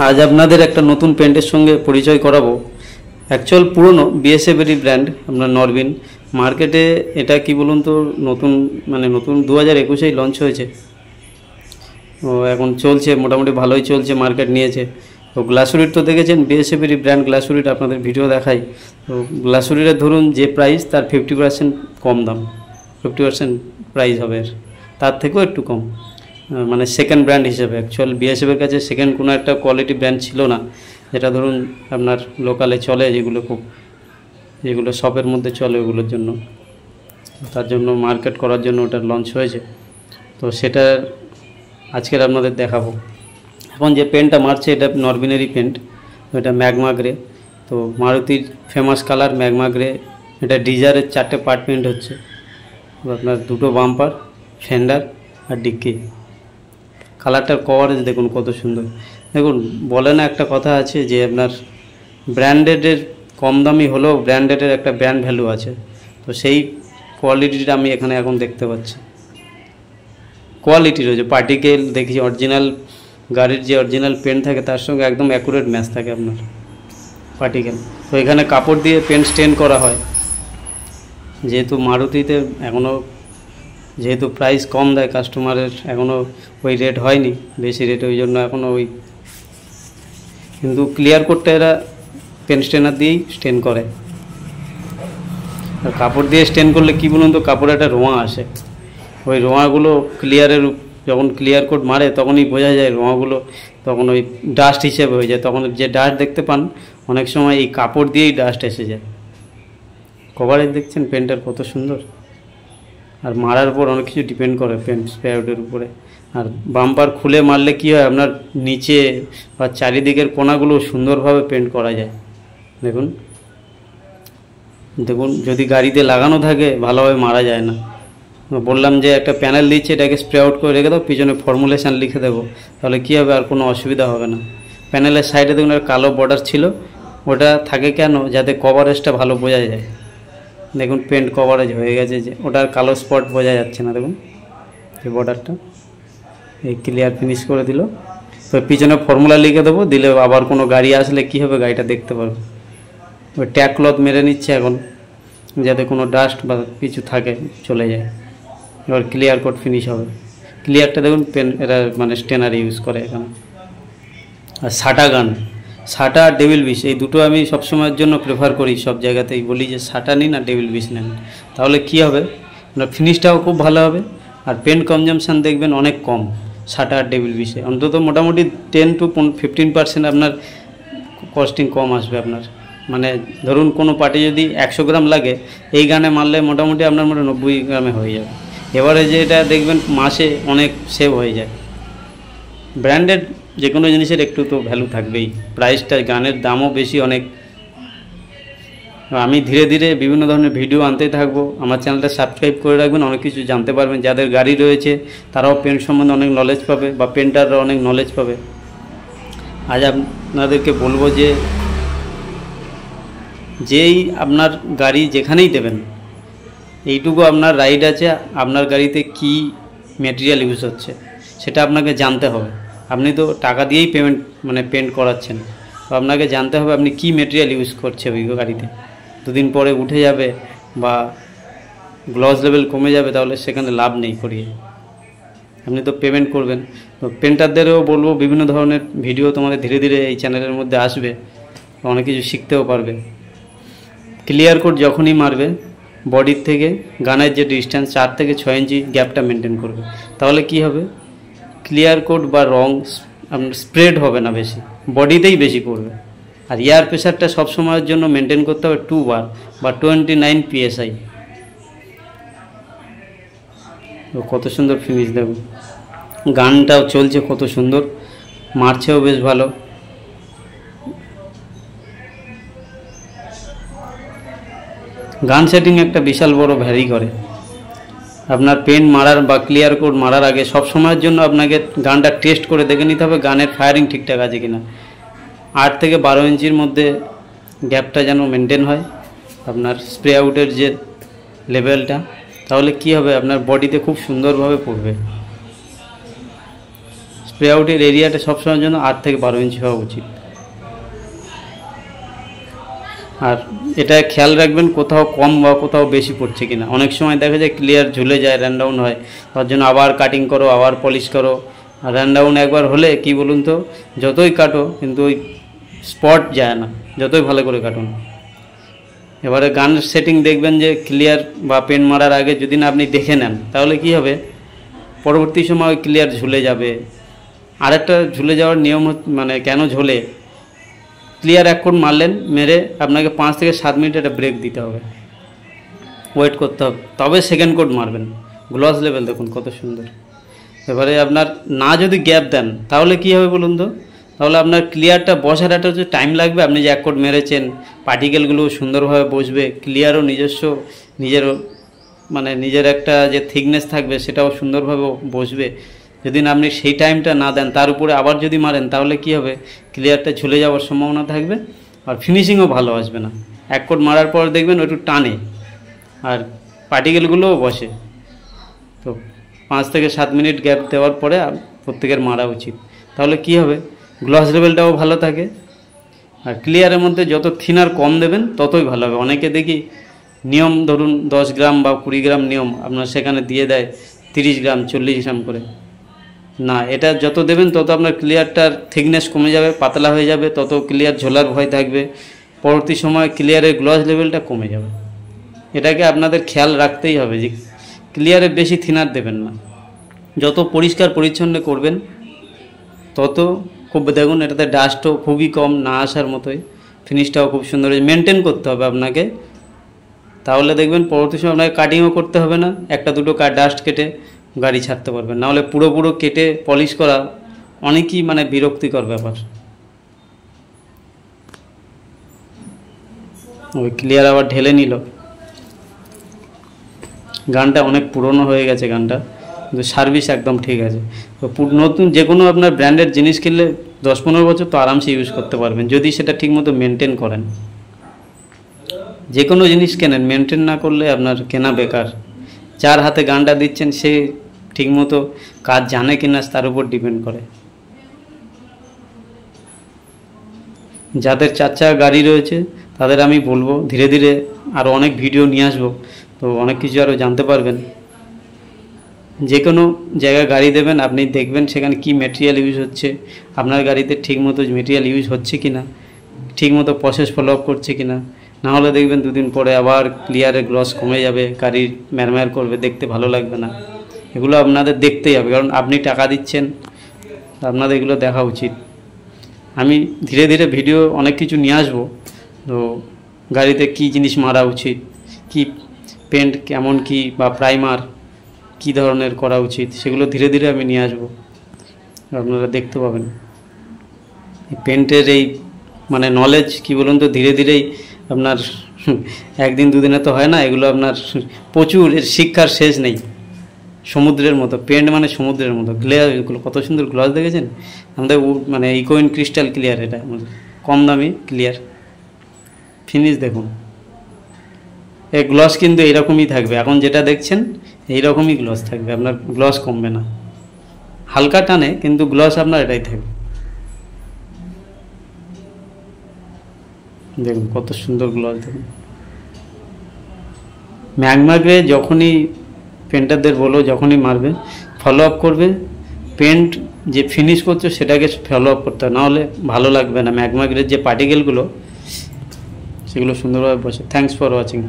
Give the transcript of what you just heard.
আজ আপনাদের একটা নতুন পেন্টের সঙ্গে পরিচয় করাবো। অ্যাকচুয়াল পুরনো বিএসএফেরই ব্র্যান্ড আপনার নরবিন। মার্কেটে এটা কি বলুন তো নতুন নতুন 2021-এই লঞ্চ হয়েছে। ও এখন চলছে, মোটামুটি ভালোই চলছে, মার্কেট নিয়েছে। তো গ্লাসুরিট তো দেখেছেন, বিএসএফেরই ব্র্যান্ড গ্লাসুরিট, আপনাদের ভিডিও দেখাই। তো গ্লাসুরিটের ধরুন যে প্রাইস তার 50% কম দাম, 50% প্রাইস হবে, তার থেকেও একটু কম। সেকেন্ড ব্র্যান্ড হিসেবে অ্যাকচুয়াল বিএসএফের কাছে সেকেন্ড কোনো একটা কোয়ালিটি ব্র্যান্ড ছিল না, যেটা ধরুন আপনার লোকালে চলে, যেগুলো শপের মধ্যে চলে, ওগুলোর জন্য, তার জন্য মার্কেট করার জন্য ওটা লঞ্চ হয়েছে। তো সেটা আজকের আপনাদের দেখাবো। এখন যে পেন্টটা মারছে এটা নরবিনেরই পেন্ট, এটা ম্যাগমা গ্রে। তো মারুতির ফেমাস কালার ম্যাগমা গ্রে। এটা ডিজারের 4টে পার্ট পেন্ট হচ্ছে, আপনার 2টো বাম্পার, ফেন্ডার আর ডিক্কি। কালারটার কভারেজ দেখুন কত সুন্দর। দেখুন, বলে না একটা কথা আছে যে আপনার ব্র্যান্ডেডের কম দামি হলেও ব্র্যান্ডেডের একটা ব্র্যান্ড ভ্যালু আছে। তো সেই কোয়ালিটিটা আমি এখানে এখন দেখতে পাচ্ছি। কোয়ালিটি রয়েছে, পার্টিকেল দেখি, অরিজিনাল গাড়ির যে অরিজিনাল পেন্ট থাকে তার সঙ্গে একদম অ্যাকুরেট ম্যাচ থাকে আপনার পার্টিকেল। তো এখানে কাপড় দিয়ে পেন্ট স্টেন করা হয়। যেহেতু মারুতিতে এখনও যেহেতু প্রাইস কম দেয় কাস্টমারের, এখনও ওই রেট হয়নি বেশি রেট, ওই জন্য এখনও ওই, কিন্তু ক্লিয়ার কোটটা এরা পেন স্টেনার দিয়েই স্টেন করে। আর কাপড় দিয়ে স্টেন করলে কী বলুন তো, কাপড়ে একটা রোঁয়া আসে, ওই রোঁয়াগুলো ক্লিয়ারের যখন ক্লিয়ার কোট মারে তখনই বোঝা যায় রোঁয়াগুলো, তখন ওই ডাস্ট হিসেবে হয়ে যায়। তখন যে ডাস্ট দেখতে পান অনেক সময় এই কাপড় দিয়েই ডাস্ট এসে যায়। কভারেজ দেখছেন পেন্টার কত সুন্দর। আর মারার উপর অনেক কিছু ডিপেন্ড করে পেন্ট স্প্রেআউটের উপরে। আর বাম্পার খুলে মারলে কী হয়, আপনার নিচে বা চারিদিকের কোণাগুলো সুন্দরভাবে পেন্ট করা যায়। দেখুন দেখুন, যদি গাড়িতে লাগানো থাকে ভালোভাবে মারা যায় না। বললাম যে একটা প্যানেল দিচ্ছে, এটাকে স্প্রে আউট করে রেখে দাও, পিছনে ফর্মুলেশান লিখে দেবো, তাহলে কী হবে, আর কোনো অসুবিধা হবে না। প্যানেলের সাইডে দেখুন একটা কালো বর্ডার ছিল, ওটা থাকে কেন, যাতে কভারেজটা ভালো বোঝা যায়। দেখুন পেন্ট কভারেজ হয়ে গেছে, যে ওটার কালো স্পট বোঝা যাচ্ছে না। দেখুন এই বর্ডারটা এই ক্লিয়ার ফিনিশ করে দিল। তো পিছনে ফর্মুলা লিখে দেবো, দিলে আবার কোনো গাড়ি আসলে কী হবে, গাড়িটা দেখতে পারবে। ওই ট্যাগ ক্লথ মেরে নিচ্ছে এখন, যাতে কোনো ডাস্ট বা কিছু থাকে চলে যায়। এবার ক্লিয়ার কোট ফিনিশ হবে। ক্লিয়ারটা দেখুন পেন, এরা স্টেনার ইউজ করে এখানে। আর সাটা গান, সাটা আর ডেভিল বিশ, এই দুটো আমি সবসময়ের জন্য প্রেফার করি। সব জায়গাতেই বলি যে সাটা নিন আর ডেভিল বিশ নেন, তাহলে কী হবে, ফিনিশটাও খুব ভালো হবে। আর পেন্ট কনজামশান দেখবেন অনেক কম সাটা আর ডেভিল বিশে, অন্তত মোটামুটি 10 to 15% আপনার কস্টিং কম আসবে আপনার। ধরুন কোনো পার্টি যদি 100 গ্রাম লাগে, এই গানে মারলে মোটামুটি আপনার 90 গ্রামে হয়ে যাবে। এবারে যে এটা দেখবেন মাসে অনেক সেভ হয়ে যায়। ব্র্যান্ডেড যে কোনো জিনিসের একটু তো ভ্যালু থাকবেই, প্রাইসটা, গানের দামও বেশি অনেক। আমি ধীরে ধীরে বিভিন্ন ধরনের ভিডিও আনতেই থাকবো। আমার চ্যানেলটা সাবস্ক্রাইব করে রাখবেন, অনেক কিছু জানতে পারবেন। যাদের গাড়ি রয়েছে তারাও পেন্ট সম্বন্ধে অনেক নলেজ পাবে, বা পেন্টাররা অনেক নলেজ পাবে। আজ আপনাদেরকে বলবো যে যেই আপনার গাড়ি যেখানেই দেবেন, এইটুকু আপনার রাইট আছে, আপনার গাড়িতে কি ম্যাটেরিয়াল ইউজ হচ্ছে সেটা আপনাকে জানতে হবে। আপনি তো টাকা দিয়েই পেন্ট করাচ্ছেন, তো আপনাকে জানতে হবে আপনি কি ম্যাটেরিয়াল ইউজ করছে ওই গাড়িতে। দুদিন পরে উঠে যাবে বা গ্লস লেভেল কমে যাবে, তাহলে সেখানে লাভ নেই করিয়ে। আপনি তো পেমেন্ট করবেন। তো পেন্টারদেরও বলবো, বিভিন্ন ধরনের ভিডিও তোমাদের ধীরে ধীরে এই চ্যানেলের মধ্যে আসবে, অনেক কিছু শিখতেও পারবে। ক্লিয়ার কোট যখনই মারবে, বডির থেকে গানের যে ডিস্টেন্স 4 থেকে 6 ইঞ্চি গ্যাপটা মেনটেন করবে, তাহলে কি হবে, ক্লিয়ার কোট বা রং আপনার স্প্রেড হবে না বেশি, বডিতেই বেশি পড়বে। আর এয়ার প্রেশারটা সবসময়ের জন্য মেনটেন করতে হবে 2 বার বা 29 PSI। তো কত সুন্দর ফিনিশ দেখুন, গানটাও চলছে কত সুন্দর, মারছেও বেশ ভালো। গান সেটিং একটা বিশাল বড় ভ্যারি করে। আপনার পেন্ট মারার বা ক্লিয়ার কোট মারার আগে সব সময়ের জন্য আপনাকে গানটা টেস্ট করে দেখে নিতে হবে গানের ফায়ারিং ঠিকঠাক আছে কিনা। 8 থেকে 12 ইঞ্চির মধ্যে গ্যাপটা যেন মেনটেন হয় আপনার স্প্রে আউটের যে লেভেলটা, তাহলে কি হবে, আপনার বডিতে খুব সুন্দরভাবে পড়বে। স্প্রে আউটের এরিয়াটা সবসময়ের জন্য 8 থেকে 12 ইঞ্চি হওয়া উচিত। আর এটা খেয়াল রাখবেন কোথাও কম বা কোথাও বেশি পড়ছে কিনা। অনেক সময় দেখা যায় ক্লিয়ার ঝুলে যায়, রান ডাউন হয়, তার জন্য আবার কাটিং করো, আবার পলিশ করো। আর রান ডাউন একবার হলে কি বলুন তো, যতই কাটো কিন্তু ওই স্পট যায় না, যতই ভালো করে কাটুন। এবারে গানের সেটিং দেখবেন যে ক্লিয়ার বা পেন মারার আগে যদি না আপনি দেখে নেন, তাহলে কি হবে, পরবর্তী সময় ক্লিয়ার ঝুলে যাবে। আরেকটা ঝুলে যাওয়ার নিয়ম মানে কেন ঝোলে, ক্লিয়ার 1 কোট মারলেন, মেরে আপনাকে 5 থেকে 7 মিনিট একটা ব্রেক দিতে হবে, ওয়েট করতে হবে, তবে সেকেন্ড কোট মারবেন। গ্লস লেভেল দেখুন কত সুন্দর। এবারে আপনার না যদি গ্যাপ দেন তাহলে কি হবে বলুন তো, তাহলে আপনার ক্লিয়ারটা বসার একটা যে টাইম লাগবে, আপনি যে 1 কোট মেরেছেন পার্টিকেলগুলো সুন্দরভাবে বসবে, ক্লিয়ারও নিজস্ব নিজের একটা যে থিকনেস থাকবে সেটাও সুন্দরভাবে বসবে। যদি না আপনি সেই টাইমটা না দেন, তার উপরে আবার যদি মারেন, তাহলে কি হবে, ক্লিয়ারটা ঝুলে যাওয়ার সম্ভাবনা থাকবে আর ফিনিশিংও ভালো আসবে না। 1 কোট মারার পর দেখবেন একটু টানে আর পার্টিকেলগুলোও বসে। তো 5 থেকে 7 মিনিট গ্যাপ দেওয়ার পরে প্রত্যেকের মারা উচিত, তাহলে কি হবে, গ্লস লেভেলটাও ভালো থাকে। আর ক্লিয়ারের মধ্যে যত থিনার কম দেবেন ততই ভালো হবে। অনেকে দেখি নিয়ম ধরুন 10 গ্রাম বা 20 গ্রাম নিয়ম, আপনার সেখানে দিয়ে দেয় 30 গ্রাম 40 গ্রাম করে। না, এটা যত দেবেন তত আপনার ক্লিয়ারটার থিকনেস কমে যাবে, পাতলা হয়ে যাবে, তত ক্লিয়ার ঝোলার ভয় থাকবে, পরবর্তী সময় ক্লিয়ারের গ্লস লেভেলটা কমে যাবে। এটাকে আপনাদের খেয়াল রাখতেই হবে যে ক্লিয়ারে বেশি থিনার দেবেন না। যত পরিষ্কার পরিচ্ছন্ন করবেন তত খুব দেখুন এটাতে ডাস্টও খুবই কম, না আসার মতোই, ফিনিশটাও খুব সুন্দর। মেনটেন করতে হবে আপনাকে, তাহলে দেখবেন পরবর্তী সময় আপনাকে কাটিংও করতে হবে না, 1-2 ডাস্ট কেটে গাড়ি ছাড়তে পারবেন। নাহলে পুরো কেটে পলিশ করা অনেকই বিরক্তিকর ব্যাপার। ওই ক্লিয়ার আবার ঢেলে নিল। গানটা অনেক পুরনো হয়ে গেছে গানটা, কিন্তু সার্ভিস একদম ঠিক আছে। তো নতুন যে কোনো আপনার ব্র্যান্ডের জিনিস কিনলে 10-15 বছর তো আরামসে ইউজ করতে পারবেন, যদি সেটা ঠিকমতো মেনটেন করেন। যে কোনো জিনিস কেনেন, মেনটেন না করলে আপনার কেনা বেকার। যার হাতে গানটা দিচ্ছেন সে ঠিকমতো কাজ জানে কিনা তার উপর ডিপেন্ড করে। যাদের 4 চাকা গাড়ি রয়েছে তাদের আমি বলবো ধীরে ধীরে আরও অনেক ভিডিও নিয়ে আসবো, তো অনেক কিছু আরও জানতে পারবেন। যে কোনো জায়গায় গাড়ি দেবেন, আপনি দেখবেন সেখানে কি ম্যাটেরিয়াল ইউজ হচ্ছে, আপনার গাড়িতে ঠিকমতো ম্যাটেরিয়াল ইউজ হচ্ছে কিনা, ঠিকমতো প্রসেস ফলো আপ করছে কিনা। না হলে দেখবেন 2 দিন পরে আবার ক্লিয়ারের গ্লস কমে যাবে, গাড়ির ম্যারম্যার করবে, দেখতে ভালো লাগবে না। এগুলো আপনাদের দেখতেই হবে, কারণ আপনি টাকা দিচ্ছেন, আপনাদের এগুলো দেখা উচিত। আমি ধীরে ধীরে ভিডিও অনেক কিছু নিয়ে আসবো, তো গাড়িতে কি জিনিস মারা উচিত, কি পেন্ট কেমন কি বা প্রাইমার কি ধরনের করা উচিত, সেগুলো ধীরে ধীরে আমি নিয়ে আসবো, আপনারা দেখতে পাবেন। পেন্টের এই নলেজ কি বলুন তো, ধীরে ধীরেই আপনার 1-2 দিনে তো হয় না, এগুলো আপনার প্রচুর, এর শিক্ষার শেষ নেই। সমুদ্রের মতো পেন্ট, সমুদ্রের মতো গ্লেয়ার, এগুলো কত সুন্দর গ্লাস দেখেছেন আমাদের, ইকোইন ক্রিস্টাল ক্লিয়ার, এটা কম দামি ক্লিয়ার ফিনিশ দেখুন। এই গ্লস কিন্তু এইরকমই থাকবে, এখন যেটা দেখছেন এইরকমই গ্লস থাকবে, আপনার গ্লস কমবে না, হালকা টানে কিন্তু গ্লস আপনার এটাই থাকবে। দেখুন কত সুন্দর গ্লস দেখুন। ম্যাগমা গ্রে যখনই পেন্টারদের বলো, যখনই মারবে ফলো আপ করবে, পেন্ট যে ফিনিশ করছো সেটাকে ফলো আপ করতে হবে, নাহলে ভালো লাগবে না। ম্যাগমা গ্রের যে পার্টিকেলগুলো সেগুলো সুন্দরভাবে বসে। Thanks for watching.